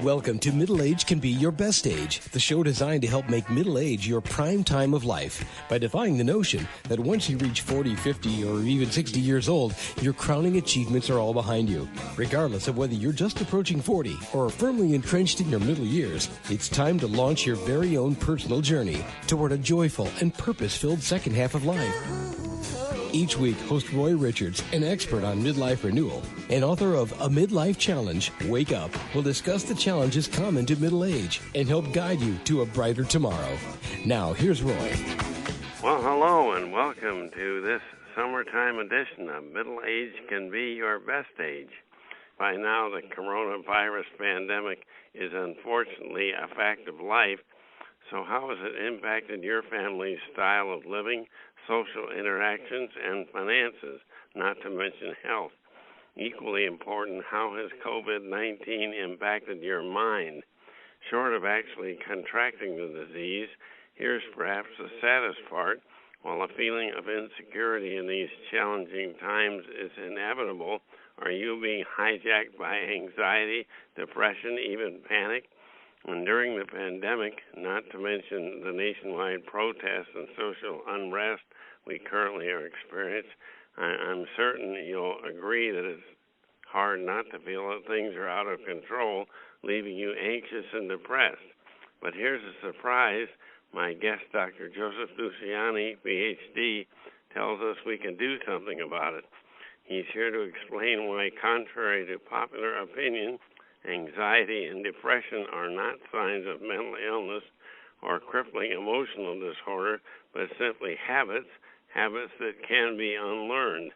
Welcome to Middle Age Can Be Your Best Age, the show designed to help make middle age your prime time of life by defying the notion that once you reach 40, 50, or even 60 years old, your crowning achievements are all behind you. Regardless of whether you're just approaching 40 or firmly entrenched in your middle years, it's time to launch your very own personal journey toward a joyful and purpose-filled second half of life. Each week, host Roy Richards, an expert on midlife renewal and author of A Midlife Challenge, Wake Up, will discuss the challenges common to middle age and help guide you to a brighter tomorrow. Now, here's Roy. Well, hello, and welcome to this summertime edition of Middle Age Can Be Your Best Age. By now, the coronavirus pandemic is unfortunately a fact of life. So how has it impacted your family's style of living, social interactions, and finances, not to mention health? Equally important, how has COVID-19 impacted your mind? Short of actually contracting the disease, here's perhaps the saddest part. While a feeling of insecurity in these challenging times is inevitable, are you being hijacked by anxiety, depression, even panic? And during the pandemic, not to mention the nationwide protests and social unrest we currently are experiencing, I'm certain you'll agree that it's hard not to feel that things are out of control, leaving you anxious and depressed. But here's a surprise. My guest, Dr. Joseph Luciani, Ph.D., tells us we can do something about it. He's here to explain why, contrary to popular opinion, anxiety and depression are not signs of mental illness or crippling emotional disorder, but simply habits that can be unlearned.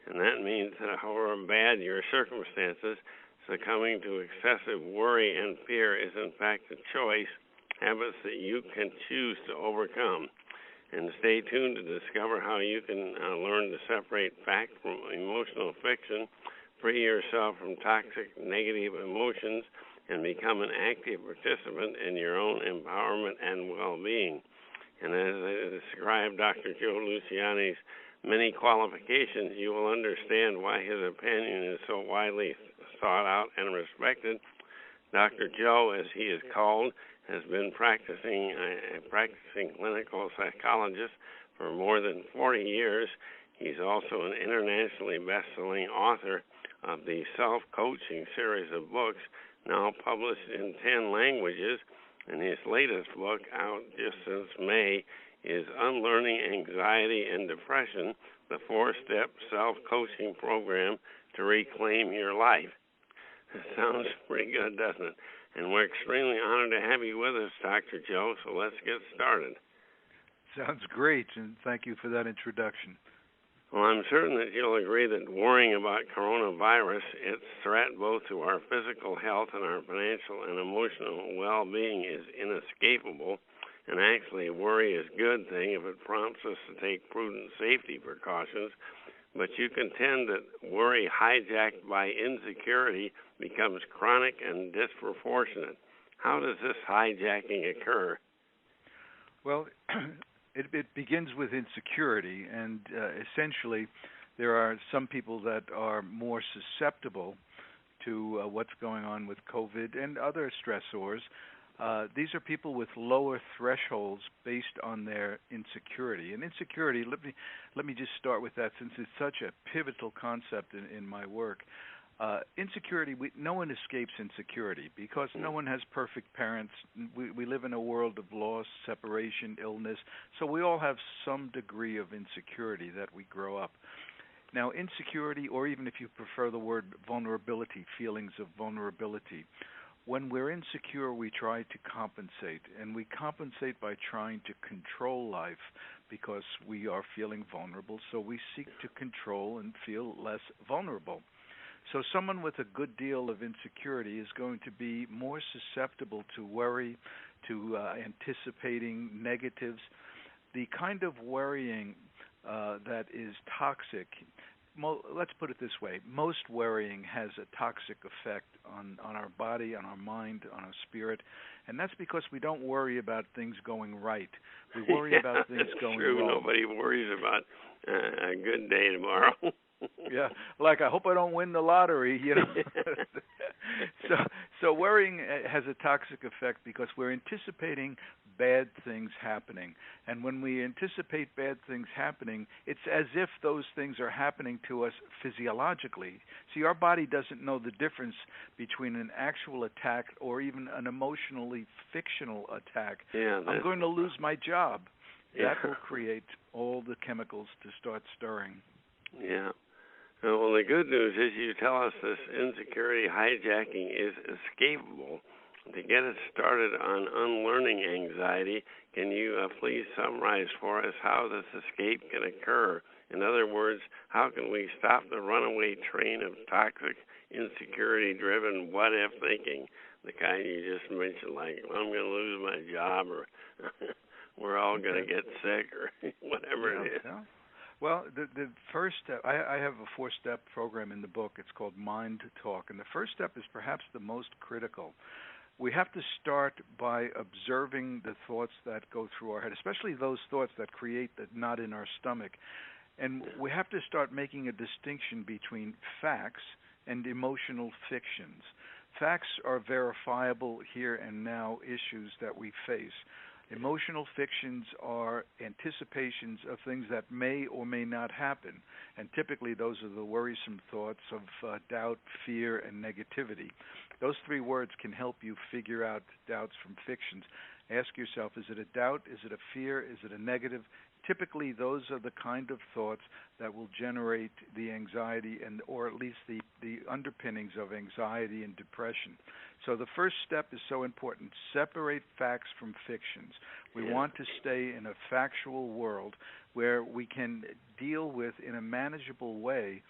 And that means that however bad your circumstances, succumbing to excessive worry and fear is in fact a choice, habits that you can choose to overcome. And stay tuned to discover how you can learn to separate fact from emotional fiction, free yourself from toxic negative emotions, and become an active participant in your own empowerment and well-being. And as I describe Dr. Joe Luciani's many qualifications, you will understand why his opinion is so widely sought out and respected. Dr. Joe, as he is called, has been practicing clinical psychologist for more than 40 years. He's also an internationally best-selling author of the self-coaching series of books, now published in 10 languages, and his latest book, out just since May, is Unlearning Anxiety and Depression, the 4-step self-coaching program to reclaim your life. It sounds pretty good, doesn't it? And we're extremely honored to have you with us, Dr. Joe, so let's get started. Sounds great, and thank you for that introduction. Well, I'm certain that you'll agree that worrying about coronavirus, its threat both to our physical health and our financial and emotional well-being is inescapable. And actually, worry is a good thing if it prompts us to take prudent safety precautions. But you contend that worry hijacked by insecurity becomes chronic and disproportionate. How does this hijacking occur? Well, it begins with insecurity, and essentially there are some people that are more susceptible to what's going on with COVID and other stressors. These are people with lower thresholds based on their insecurity. And insecurity, let me just start with that since it's such a pivotal concept in my work. Insecurity, no one escapes insecurity because no one has perfect parents. We live in a world of loss, separation, illness, so we all have some degree of insecurity that we grow up. Now, insecurity, or even if you prefer the word vulnerability, feelings of vulnerability, when we're insecure, we try to compensate, and we compensate by trying to control life because we are feeling vulnerable, so we seek to control and feel less vulnerable. So someone with a good deal of insecurity is going to be more susceptible to worry, to anticipating negatives. The kind of worrying that is toxic, let's put it this way, most worrying has a toxic effect on our body, on our mind, on our spirit, and that's because we don't worry about things going right. We worry about things going true. wrong. Nobody worries about a good day tomorrow. Yeah, like I hope I don't win the lottery, you know. So worrying has a toxic effect because we're anticipating bad things happening. And when we anticipate bad things happening, it's as if those things are happening to us physiologically. See, our body doesn't know the difference between an actual attack or even an emotionally fictional attack. Yeah, I'm going to lose my job. Yeah. That will create all the chemicals to start stirring. Yeah. Well, the good news is you tell us this insecurity hijacking is escapable. To get us started on unlearning anxiety, can you please summarize for us how this escape can occur? In other words, how can we stop the runaway train of toxic, insecurity-driven what-if thinking, the kind you just mentioned, like, well, I'm going to lose my job, or we're all going to get sick, or whatever it is. Yeah. Well, the first step, I have a 4-step program in the book. It's called Mind Talk, and the first step is perhaps the most critical. We have to start by observing the thoughts that go through our head, especially those thoughts that create the knot in our stomach. And we have to start making a distinction between facts and emotional fictions. Facts are verifiable here and now issues that we face. Emotional fictions are anticipations of things that may or may not happen, and typically those are the worrisome thoughts of doubt, fear, and negativity. Those 3 words can help you figure out doubts from fictions. Ask yourself, is it a doubt, is it a fear, is it a negative? Typically those are the kind of thoughts that will generate the anxiety and or at least the underpinnings of anxiety and depression. So the first step is so important. Separate facts from fictions. We want to stay in a factual world where we can deal with, in a manageable way,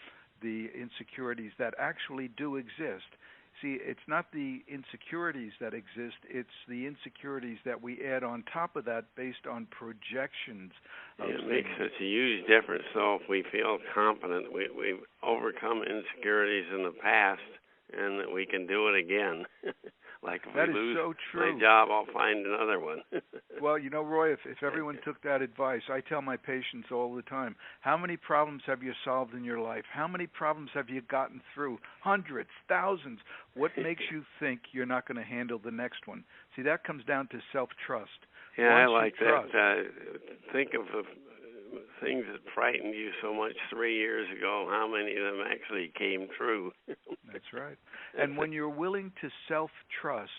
the insecurities that actually do exist. See, it's not the insecurities that exist, it's the insecurities that we add on top of that based on projections. It makes such a huge difference. So if we feel confident, we've overcome insecurities in the past, and that we can do it again. Like if that we lose so true. my job, I'll find another one. Well, you know, Roy, if everyone took that advice, I tell my patients all the time, how many problems have you solved in your life? How many problems have you gotten through? Hundreds, thousands. What makes you think you're not going to handle the next one? See, that comes down to self-trust. Yeah, Once I like trust, that. Think of things that frightened you so much 3 years ago, how many of them actually came true? That's right. And when you're willing to self-trust,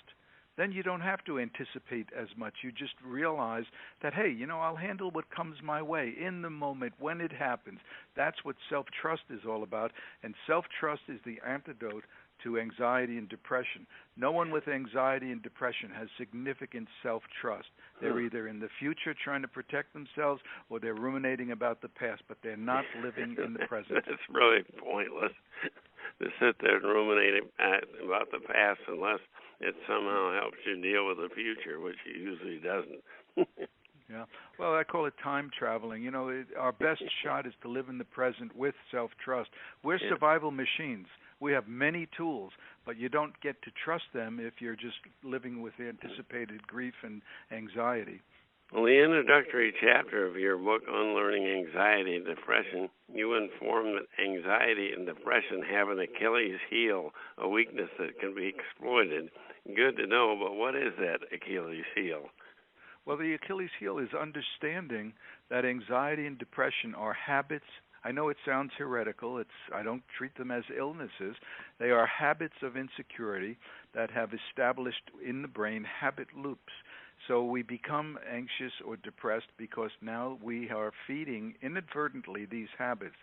then you don't have to anticipate as much. You just realize that, hey, you know, I'll handle what comes my way in the moment when it happens. That's what self-trust is all about. And self-trust is the antidote to anxiety and depression. No one with anxiety and depression has significant self-trust. They're either in the future trying to protect themselves or they're ruminating about the past, but they're not living in the present. It's really pointless to sit there and ruminate about the past unless it somehow helps you deal with the future, which it usually doesn't. Yeah. Well, I call it time traveling. You know, our best shot is to live in the present with self-trust. We're survival machines. We have many tools, but you don't get to trust them if you're just living with anticipated grief and anxiety. Well, the introductory chapter of your book, Unlearning Anxiety and Depression, you inform that anxiety and depression have an Achilles heel, a weakness that can be exploited. Good to know, but what is that Achilles heel? Well, the Achilles heel is understanding that anxiety and depression are habits. I know it sounds heretical. I don't treat them as illnesses. They are habits of insecurity that have established in the brain habit loops. So we become anxious or depressed because now we are feeding inadvertently these habits.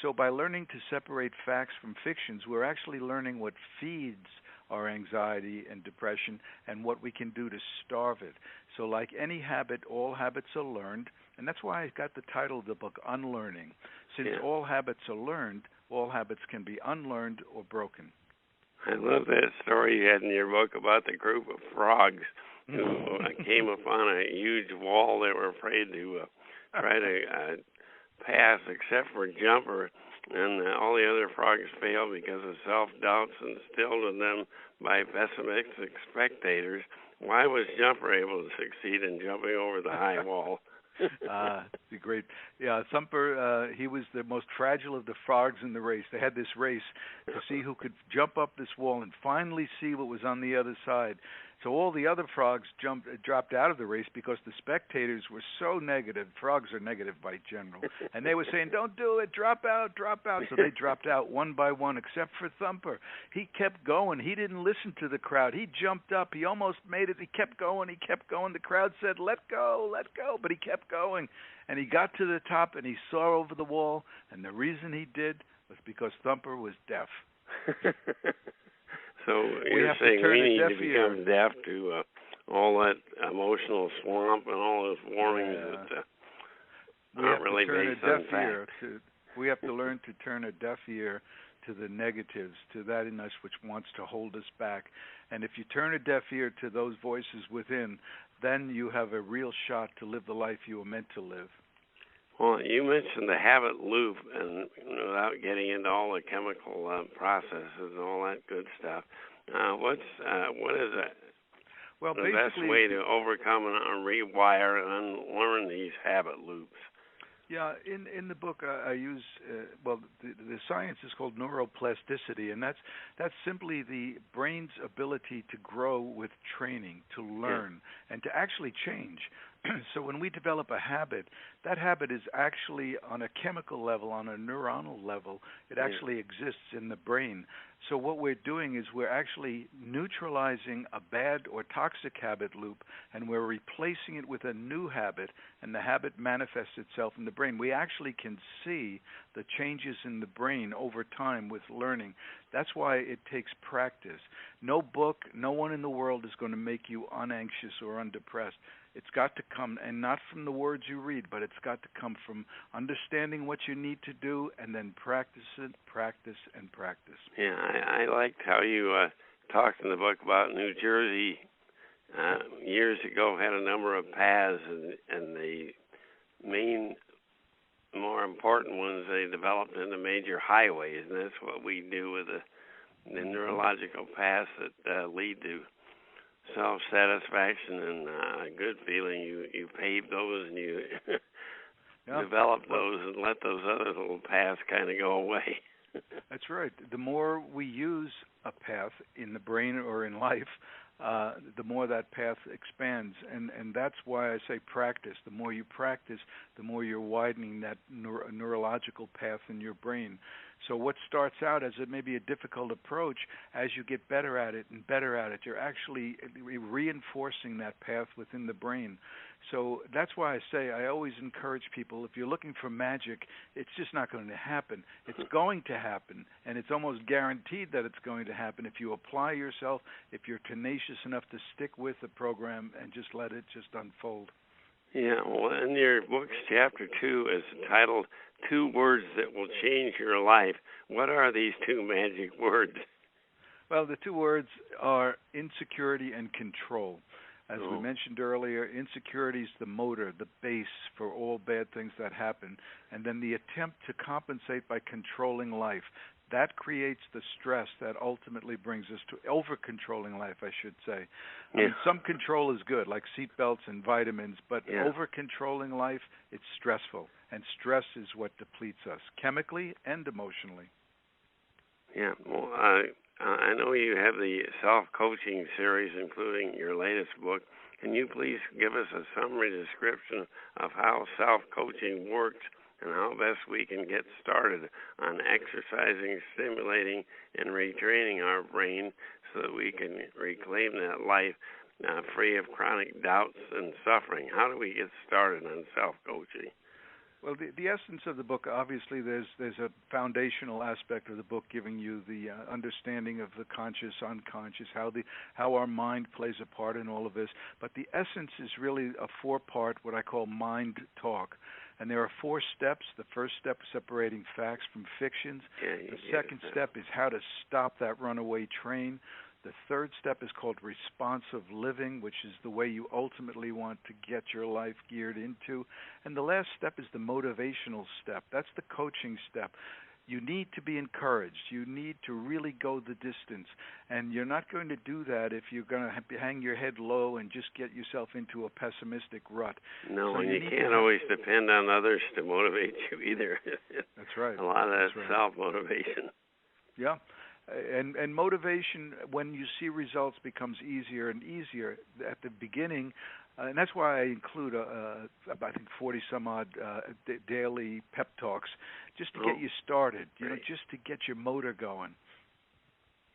So by learning to separate facts from fictions, we're actually learning what feeds our anxiety and depression and what we can do to starve it. So like any habit, all habits are learned, and that's why I got the title of the book, Unlearning. Since all habits are learned, all habits can be unlearned or broken. I love that story you had in your book about the group of frogs who came upon a huge wall they were afraid to try to pass except for Jumper, and all the other frogs failed because of self-doubts instilled in them by pessimistic spectators. Why was Jumper able to succeed in jumping over the high wall? The great, yeah, Thumper. He was the most fragile of the frogs in the race. They had this race to see who could jump up this wall and finally see what was on the other side. So all the other frogs dropped out of the race because the spectators were so negative. Frogs are negative by general, and they were saying, "Don't do it, drop out, drop out." So they dropped out one by one, except for Thumper. He kept going. He didn't listen to the crowd. He jumped up. He almost made it. He kept going. He kept going. The crowd said, let go," but he kept going. And he got to the top, and he saw over the wall, and the reason he did was because Thumper was deaf. So you're saying we need to become deaf to all that emotional swamp and all those warnings that aren't really based on fact. We have to learn to turn a deaf ear to the negatives, to that in us which wants to hold us back. And if you turn a deaf ear to those voices within, then you have a real shot to live the life you were meant to live. Well, you mentioned the habit loop, and without getting into all the chemical processes and all that good stuff, what is it? Well, the best way to overcome and rewire and unlearn these habit loops? Yeah, in the book I use the science is called neuroplasticity, and that's simply the brain's ability to grow with training, to learn, and to actually change. So when we develop a habit, that habit is actually on a chemical level, on a neuronal level. It actually exists in the brain. So what we're doing is we're actually neutralizing a bad or toxic habit loop, and we're replacing it with a new habit, and the habit manifests itself in the brain. We actually can see the changes in the brain over time with learning. That's why it takes practice. No book, no one in the world is going to make you unanxious or undepressed. It's got to come, and not from the words you read, but it's got to come from understanding what you need to do and then practice it, practice, and practice. Yeah, I liked how you talked in the book about New Jersey years ago had a number of paths, and the main, more important ones they developed into major highways, and that's what we do with the neurological paths that lead to self-satisfaction and a good feeling. You pave those and you develop those and let those other little paths kind of go away. That's right. The more we use a path in the brain or in life, the more that path expands. And that's why I say practice. The more you practice, the more you're widening that neurological path in your brain. So what starts out as maybe a difficult approach, as you get better at it and better at it, you're actually reinforcing that path within the brain. So that's why I always encourage people, if you're looking for magic, it's just not going to happen. It's going to happen, and it's almost guaranteed that it's going to happen if you apply yourself, if you're tenacious enough to stick with the program and just let it just unfold. Yeah, well, in your book's chapter 2 is titled 2 Words That Will Change Your Life. What are these 2 magic words? Well, the 2 words are insecurity and control. As we mentioned earlier, insecurity is the motor, the base for all bad things that happen, and then the attempt to compensate by controlling life. That creates the stress that ultimately brings us to over-controlling life, I should say. I mean, some control is good, like seatbelts and vitamins, but over-controlling life, it's stressful, and stress is what depletes us, chemically and emotionally. Yeah, well, I know you have the self-coaching series, including your latest book. Can you please give us a summary description of how self-coaching works and how best we can get started on exercising, stimulating, and retraining our brain so that we can reclaim that life free of chronic doubts and suffering? How do we get started on self-coaching? Well, the essence of the book, obviously, there's a foundational aspect of the book giving you the understanding of the conscious, unconscious, how our mind plays a part in all of this. But the essence is really a 4-part, what I call mind talk. And there are 4 steps. The first step is separating facts from fictions. The second step is how to stop that runaway train. The third step is called responsive living, which is the way you ultimately want to get your life geared into. And the last step is the motivational step. That's the coaching step. you need to be encouraged. You need to really go the distance. And you're not going to do that if you're going to hang your head low and just get yourself into a pessimistic rut. No, so and you can't always depend on others to motivate you either. That's right. A lot of that's self-motivation. Yeah. And motivation, when you see results, becomes easier and easier. At the beginning, and that's why I include, I think, 40-some-odd daily pep talks, just to get you started, just to get your motor going.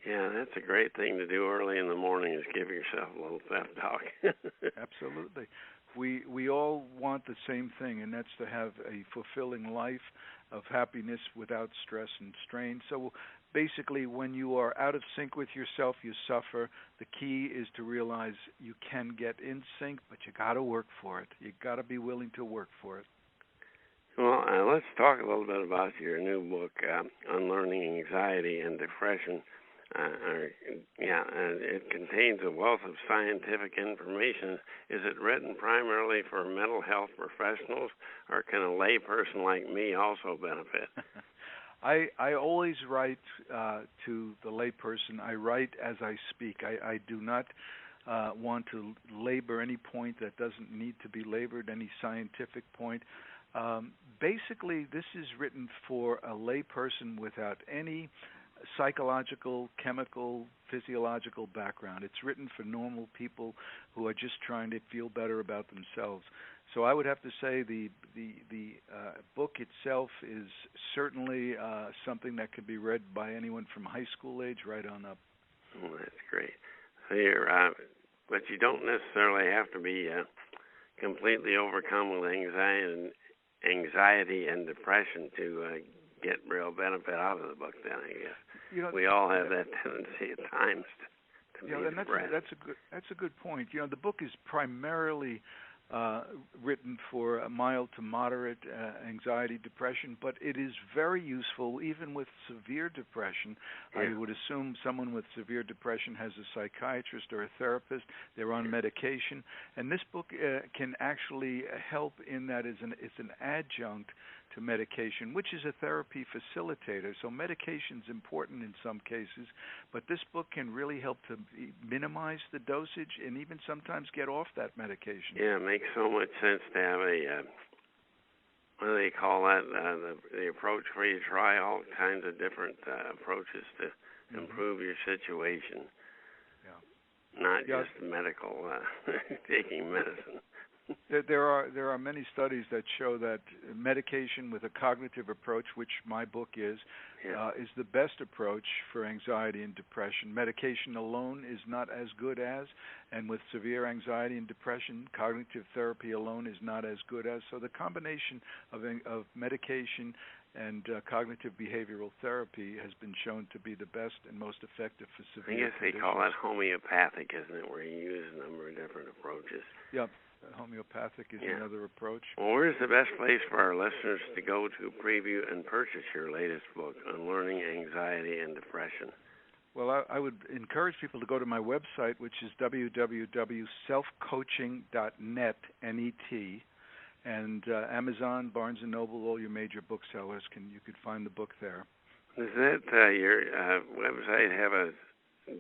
Yeah, that's a great thing to do early in the morning, is give yourself a little pep talk. Absolutely. We all want the same thing, and that's to have a fulfilling life of happiness without stress and strain. So basically, when you are out of sync with yourself, you suffer. The key is to realize you can get in sync, but you got to work for it. You got to be willing to work for it. Well, let's talk a little bit about your new book, Unlearning Anxiety and Depression. It contains a wealth of scientific information. Is it written primarily for mental health professionals, or can a lay person like me also benefit? I always write to the lay person. I write as I speak. I do not want to labor any point that doesn't need to be labored, any scientific point. Basically, this is written for a lay person without any psychological, chemical, physiological background. It's written for normal people who are just trying to feel better about themselves. So I would have to say the book itself is certainly something that could be read by anyone from high school age right on up. Oh, that's great. So but you don't necessarily have to be completely overcome with anxiety and depression to get real benefit out of the book. Then I guess we all have that tendency at times to be depressed. That's a good point. The book is primarily written for mild to moderate anxiety, depression, but it is very useful even with severe depression. Yeah. I would assume someone with severe depression has a psychiatrist or a therapist. They're on medication, and this book can actually help in that it's an adjunct to medication, which is a therapy facilitator. So medication's important in some cases, but this book can really help to minimize the dosage and even sometimes get off that medication. Yeah, it makes so much sense to have what do they call that, the approach where you try all kinds of different approaches to improve your situation. Yeah. Not just medical, taking medicine. There are many studies that show that medication with a cognitive approach, which my book is the best approach for anxiety and depression. Medication alone is not as good as, and with severe anxiety and depression, cognitive therapy alone is not as good as. So the combination of medication and cognitive behavioral therapy has been shown to be the best and most effective for severe conditions. I guess they call that homeopathic, isn't it, where you use a number of different approaches? Yep. Homeopathic is another approach. Well, where's the best place for our listeners to go to preview and purchase your latest book, Unlearning Anxiety and Depression? Well, I would encourage people to go to my website, which is www.selfcoaching.net, N-E-T, and Amazon, Barnes & Noble, all your major booksellers, you could find the book there. Does that your website have a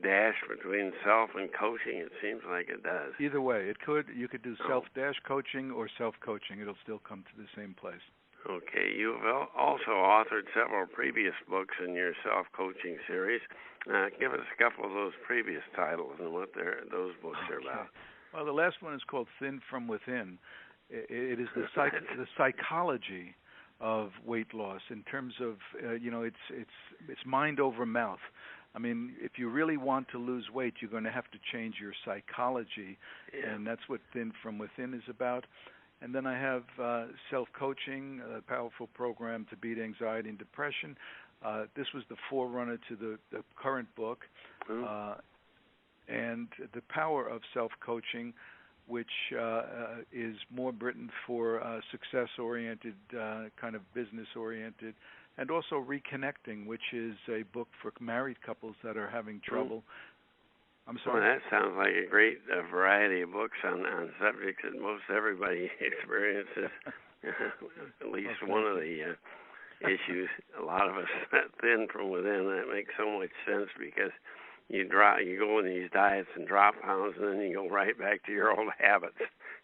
dash between self and coaching? It seems like it does. Either way, it could. You could do self-coaching or self-coaching. It'll still come to the same place. Okay. You've also authored several previous books in your self-coaching series. Give us a couple of those previous titles and what those books are about. Well, the last one is called Thin from Within. It is the psychology of weight loss in terms of it's mind over mouth. I mean, if you really want to lose weight, you're going to have to change your psychology, and that's what Thin from Within is about. And then I have self-coaching, a powerful program to beat anxiety and depression. This was the forerunner to the current book, and the power of self-coaching, which is more written for success-oriented, kind of business-oriented, and also Reconnecting, which is a book for married couples that are having trouble. I'm sorry? Well, that sounds like a great variety of books on subjects that most everybody experiences, at least one of the issues. A lot of us thin from within. That makes so much sense because you go on these diets and drop pounds, and then you go right back to your old habits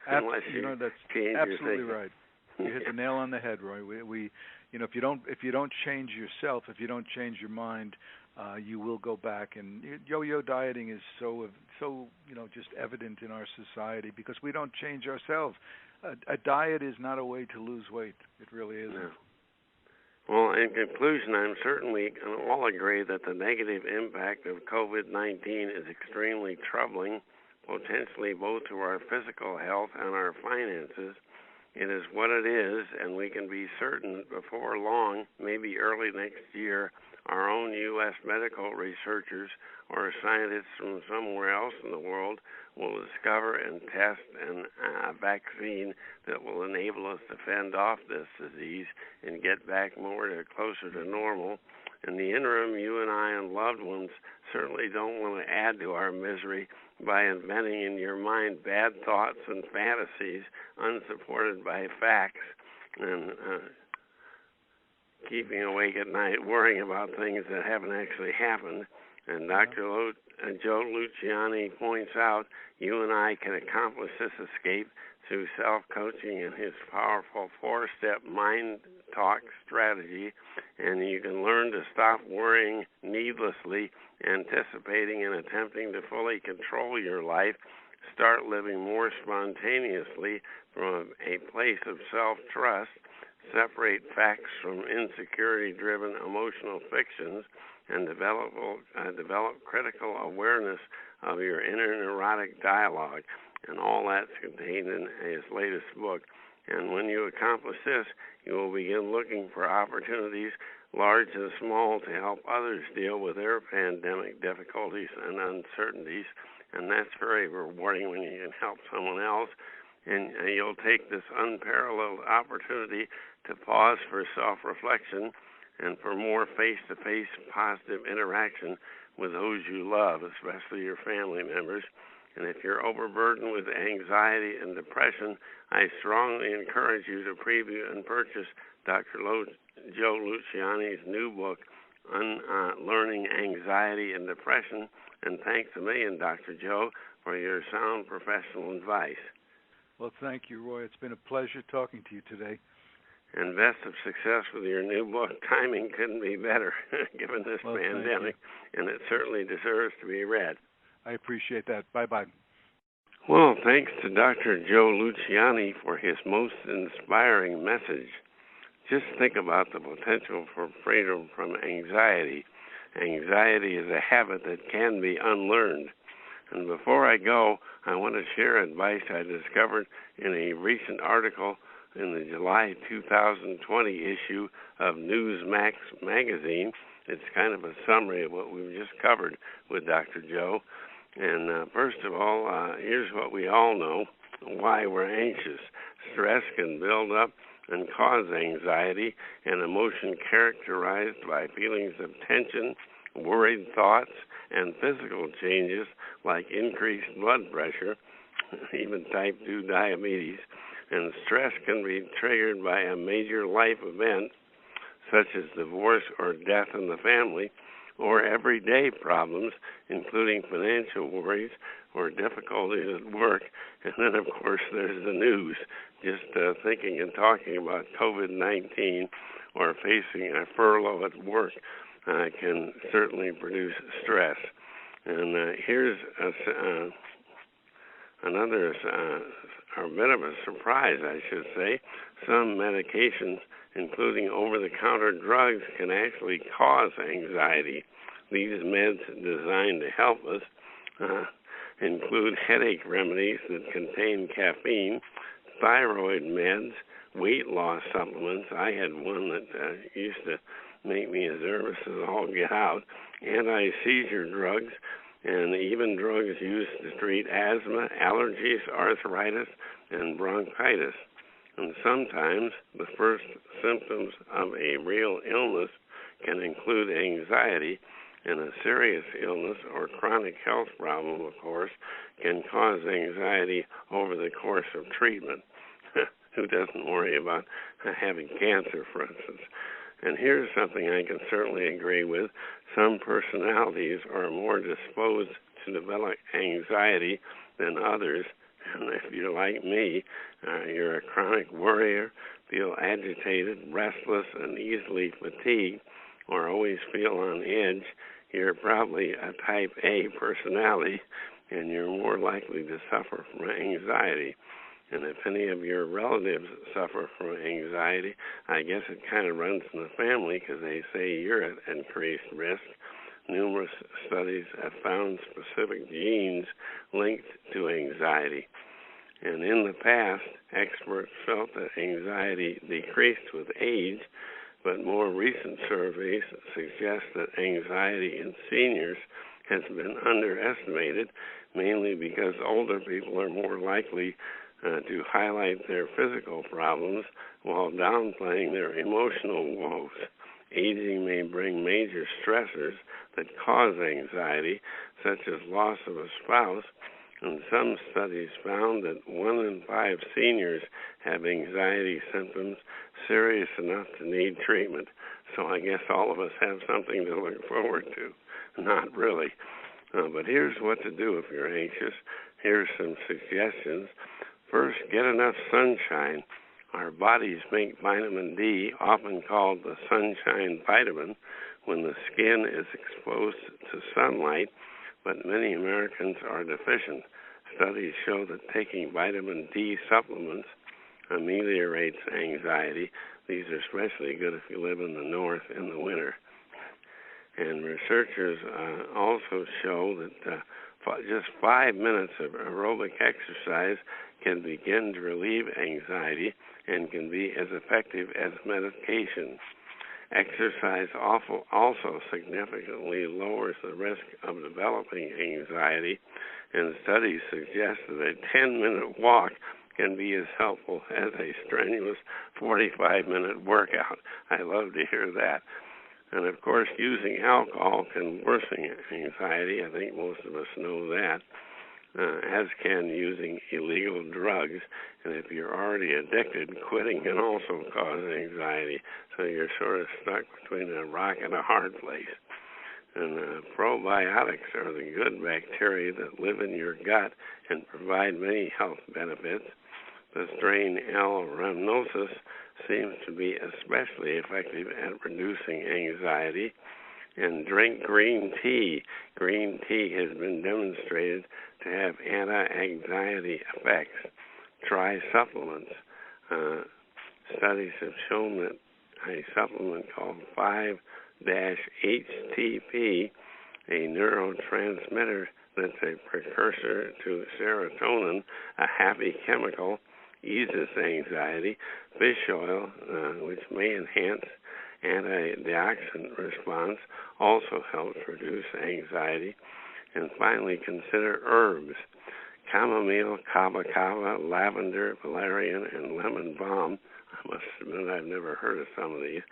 unless that's change absolutely your right. You hit the nail on the head, Roy. We if you don't change yourself, if you don't change your mind, you will go back. And yo-yo dieting is so just evident in our society because we don't change ourselves. A diet is not a way to lose weight. It really isn't. No. Well, in conclusion, I'm certainly all agree that the negative impact of COVID-19 is extremely troubling, potentially both to our physical health and our finances. It is what it is, and we can be certain before long, maybe early next year, our own U.S. medical researchers or scientists from somewhere else in the world will discover and test a vaccine that will enable us to fend off this disease and get back closer to normal. In the interim, you and I and loved ones certainly don't want to add to our misery by inventing in your mind bad thoughts and fantasies unsupported by facts and keeping awake at night worrying about things that haven't actually happened. And Dr. Joe Luciani points out you and I can accomplish this escape through self-coaching and his powerful 4-step mind talk strategy, and you can learn to stop worrying needlessly, anticipating and attempting to fully control your life, start living more spontaneously from a place of self-trust, separate facts from insecurity-driven emotional fictions, and develop critical awareness of your inner neurotic dialogue. And all that's contained in his latest book. And when you accomplish this, you will begin looking for opportunities, large and small, to help others deal with their pandemic difficulties and uncertainties. And that's very rewarding when you can help someone else. And you'll take this unparalleled opportunity to pause for self-reflection and for more face-to-face positive interaction with those you love, especially your family members. And if you're overburdened with anxiety and depression, I strongly encourage you to preview and purchase Dr. Joe Luciani's new book, Unlearning Anxiety and Depression. And thanks a million, Dr. Joe, for your sound professional advice. Well, thank you, Roy. It's been a pleasure talking to you today. And best of success with your new book. Timing couldn't be better given this pandemic, and it certainly deserves to be read. I appreciate that. Bye-bye. Well, thanks to Dr. Joe Luciani for his most inspiring message. Just think about the potential for freedom from anxiety. Anxiety is a habit that can be unlearned. And before I go, I want to share advice I discovered in a recent article in the July 2020 issue of Newsmax magazine. It's kind of a summary of what we've just covered with Dr. Joe. And first of all, here's what we all know, why we're anxious. Stress can build up and cause anxiety, an emotion characterized by feelings of tension, worried thoughts, and physical changes like increased blood pressure, even type 2 diabetes. And stress can be triggered by a major life event, such as divorce or death in the family, or everyday problems, including financial worries or difficulties at work. And then, of course, there's the news. Just thinking and talking about COVID-19 or facing a furlough at work can certainly produce stress. And here's another a bit of a surprise, I should say. Some medications, including over-the-counter drugs, can actually cause anxiety. These meds designed to help us include headache remedies that contain caffeine, thyroid meds, weight loss supplements. I had one that used to make me as nervous as all get out, anti-seizure drugs, and even drugs used to treat asthma, allergies, arthritis, and bronchitis. And sometimes the first symptoms of a real illness can include anxiety, and a serious illness or chronic health problem, of course, can cause anxiety over the course of treatment. Who doesn't worry about having cancer, for instance? And here's something I can certainly agree with. Some personalities are more disposed to develop anxiety than others. And if you're like me, you're a chronic worrier, feel agitated, restless, and easily fatigued, or always feel on edge, you're probably a type A personality, and you're more likely to suffer from anxiety. And if any of your relatives suffer from anxiety, I guess it kind of runs in the family because they say you're at increased risk. Numerous studies have found specific genes linked to anxiety. And in the past, experts felt that anxiety decreased with age, but more recent surveys suggest that anxiety in seniors has been underestimated, mainly because older people are more likely to highlight their physical problems while downplaying their emotional woes. Aging may bring major stressors that cause anxiety, such as loss of a spouse, and some studies found that 1 in 5 seniors have anxiety symptoms serious enough to need treatment. So I guess all of us have something to look forward to. Not really. But here's what to do if you're anxious. Here's some suggestions. First, get enough sunshine. Our bodies make vitamin D, often called the sunshine vitamin, when the skin is exposed to sunlight, but many Americans are deficient. Studies show that taking vitamin D supplements ameliorates anxiety. These are especially good if you live in the north in the winter. And researchers also show that just 5 minutes of aerobic exercise can begin to relieve anxiety and can be as effective as medication. Exercise also significantly lowers the risk of developing anxiety, and studies suggest that a 10-minute walk can be as helpful as a strenuous 45-minute workout. I love to hear that. And, of course, using alcohol can worsen anxiety. I think most of us know that, as can using illegal drugs. And if you're already addicted, quitting can also cause anxiety. So you're sort of stuck between a rock and a hard place. And probiotics are the good bacteria that live in your gut and provide many health benefits. The strain L. rhamnosus seems to be especially effective at reducing anxiety. And drink green tea. Green tea has been demonstrated to have anti-anxiety effects. Try supplements. Studies have shown that a supplement called 5-HTP, a neurotransmitter that's a precursor to serotonin, a happy chemical, eases anxiety. Fish oil, which may enhance antioxidant response, also helps reduce anxiety. And finally, consider herbs. Chamomile, kava, lavender, valerian, and lemon balm. I must admit I've never heard of some of these.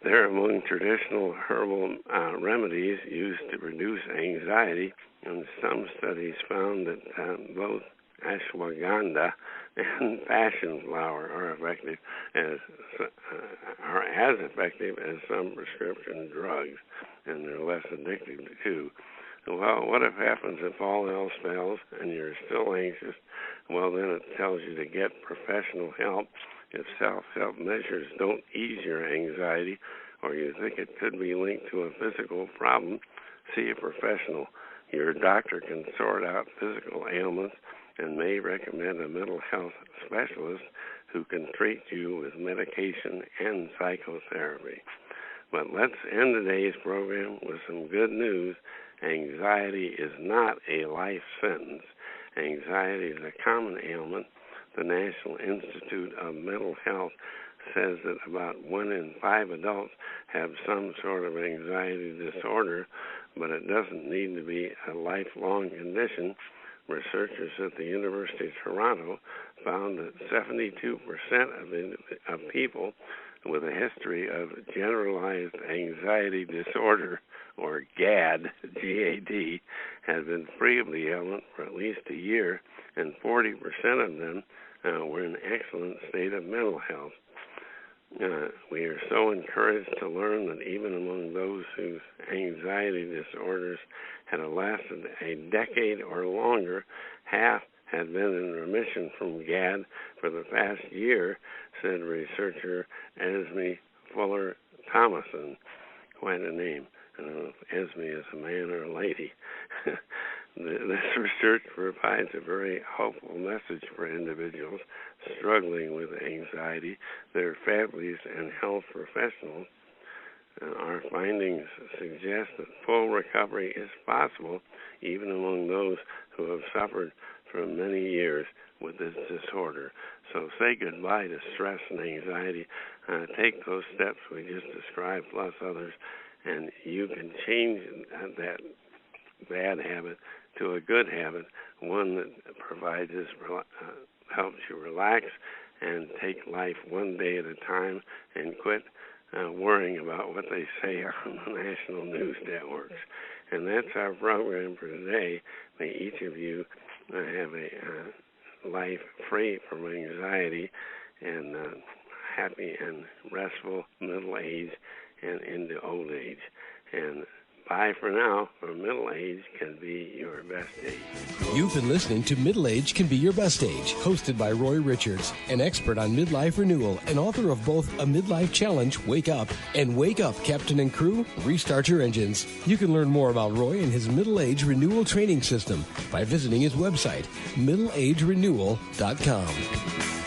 They're among traditional herbal remedies used to reduce anxiety, and some studies found that both ashwagandha and passion flower are as effective as some prescription drugs, and they're less addictive too. Well, what if happens if all else fails and you're still anxious? Well, then it tells you to get professional help. If self-help measures don't ease your anxiety, or you think it could be linked to a physical problem, see a professional. Your doctor can sort out physical ailments and may recommend a mental health specialist who can treat you with medication and psychotherapy. But let's end today's program with some good news. Anxiety is not a life sentence. Anxiety is a common ailment. The National Institute of Mental Health says that about 1 in 5 adults have some sort of anxiety disorder, but it doesn't need to be a lifelong condition. Researchers at the University of Toronto found that 72% of people with a history of generalized anxiety disorder, or GAD, G-A-D, had been free of the ailment for at least a year, and 40% of them were in excellent state of mental health. We are so encouraged to learn that even among those whose anxiety disorders had lasted a decade or longer, half had been in remission from GAD for the past year, said researcher Esme Fuller Thomason. Quite a name. I don't know if Esme is a man or a lady. This research provides a very hopeful message for individuals struggling with anxiety, their families, and health professionals. Our findings suggest that full recovery is possible even among those who have suffered for many years with this disorder. So say goodbye to stress and anxiety. Take those steps we just described plus others, and you can change that bad habit to a good habit, one that provides us, helps you relax and take life one day at a time and quit worrying about what they say on the national news networks. And that's our program for today. May each of you have a life free from anxiety and happy and restful middle age and into old age. And bye for now, for middle age can be your best age. You've been listening to Middle Age Can Be Your Best Age, hosted by Roy Richards, an expert on midlife renewal and author of both A Midlife Challenge, Wake Up, and Wake Up, Captain and Crew, Restart Your Engines. You can learn more about Roy and his middle age renewal training system by visiting his website, middleagerenewal.com.